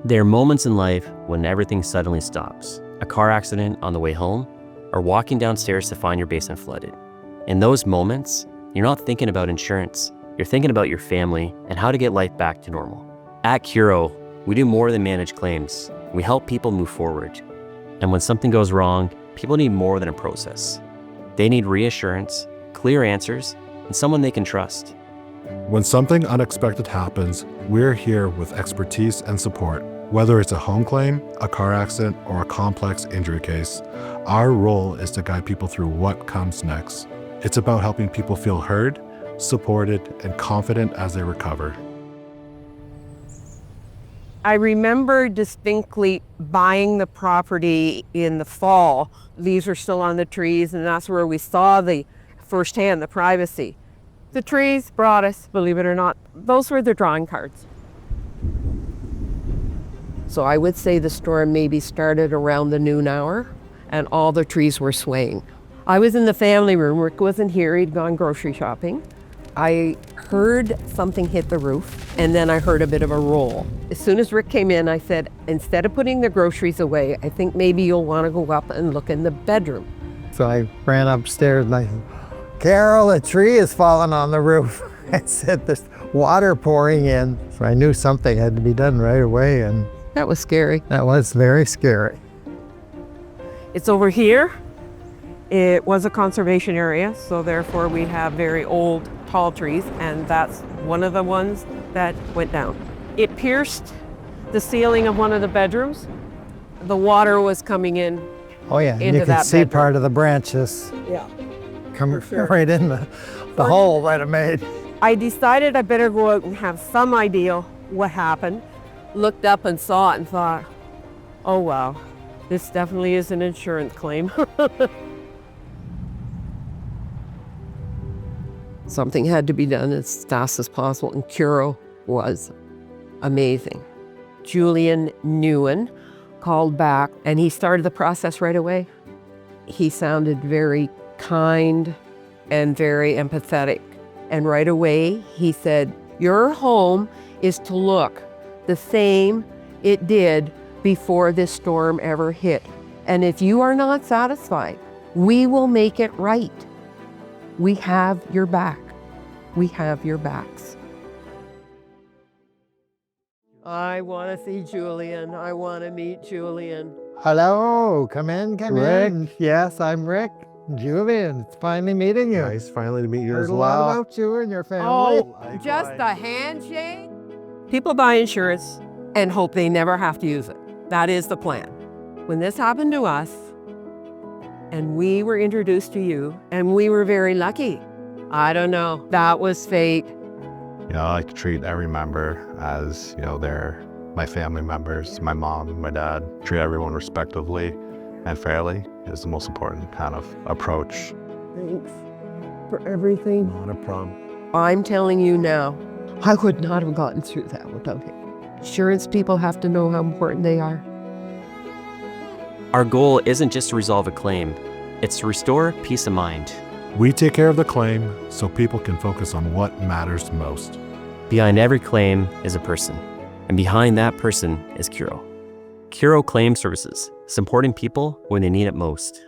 There are moments in life when everything suddenly stops. A car accident on the way home, or walking downstairs to find your basement flooded. In those moments, you're not thinking about insurance. You're thinking about your family and how to get life back to normal. At Curo, we do more than manage claims. We help people move forward. And when something goes wrong, people need more than a process. They need reassurance, clear answers, and someone they can trust. When something unexpected happens, we're here with expertise and support. Whether it's a home claim, a car accident, or a complex injury case, our role is to guide people through what comes next. It's about helping people feel heard, supported, and confident as they recover. I remember distinctly buying the property in the fall. Leaves were still on the trees, and that's where we saw the firsthand, the privacy. The trees brought us, believe it or not, those were the drawing cards. So I would say the storm maybe started around the noon hour, and all the trees were swaying. I was in the family room. Rick wasn't here. He'd gone grocery shopping. I heard something hit the roof, and then I heard a bit of a roll. As soon as Rick came in, I said, instead of putting the groceries away, I think maybe you'll want to go up and look in the bedroom. So I ran upstairs and I said, Carol, a tree is falling on the roof. I said, there's water pouring in. So I knew something had to be done right away, and That was scary. that was very scary. It's over here. It was a conservation area, so therefore we have very old, tall trees, and that's one of the ones that went down. It pierced the ceiling of one of the bedrooms. The water was coming in. Oh yeah, and Into you could that see bedroom. part of the branches Yeah. coming right in the hole that it made. I decided I better go out and have some idea what happened. Looked up and saw it and thought, oh wow, this definitely is an insurance claim. Something had to be done as fast as possible, and Curo was amazing. Julian Newen called back, and he started the process right away. He sounded very kind and very empathetic. And right away, he said, your home is to look the same it did before this storm ever hit. And if you are not satisfied, we will make it right. We have your back. We have your backs. I want to see Julian. I want to meet Julian. Hello, come in, come Rick. in. Yes, I'm Rick. Julian, it's finally meeting you. Nice finally to meet you Heard as a lot well. about you and your family. Oh, just a handshake? People buy insurance and hope they never have to use it. That is the plan. When this happened to us, and we were introduced to you, and we were very lucky. I don't know, that was fate. You know, I like to treat every member as, they're my family members, my mom, my dad. Treat everyone respectively and fairly is the most important kind of approach. Thanks for everything. Not a problem. I'm telling you now, I would not have gotten through that without him. Insurance people have to know how important they are. Our goal isn't just to resolve a claim, it's to restore peace of mind. We take care of the claim so people can focus on what matters most. Behind every claim is a person, and behind that person is Curo. Curo Claims Services, supporting people when they need it most.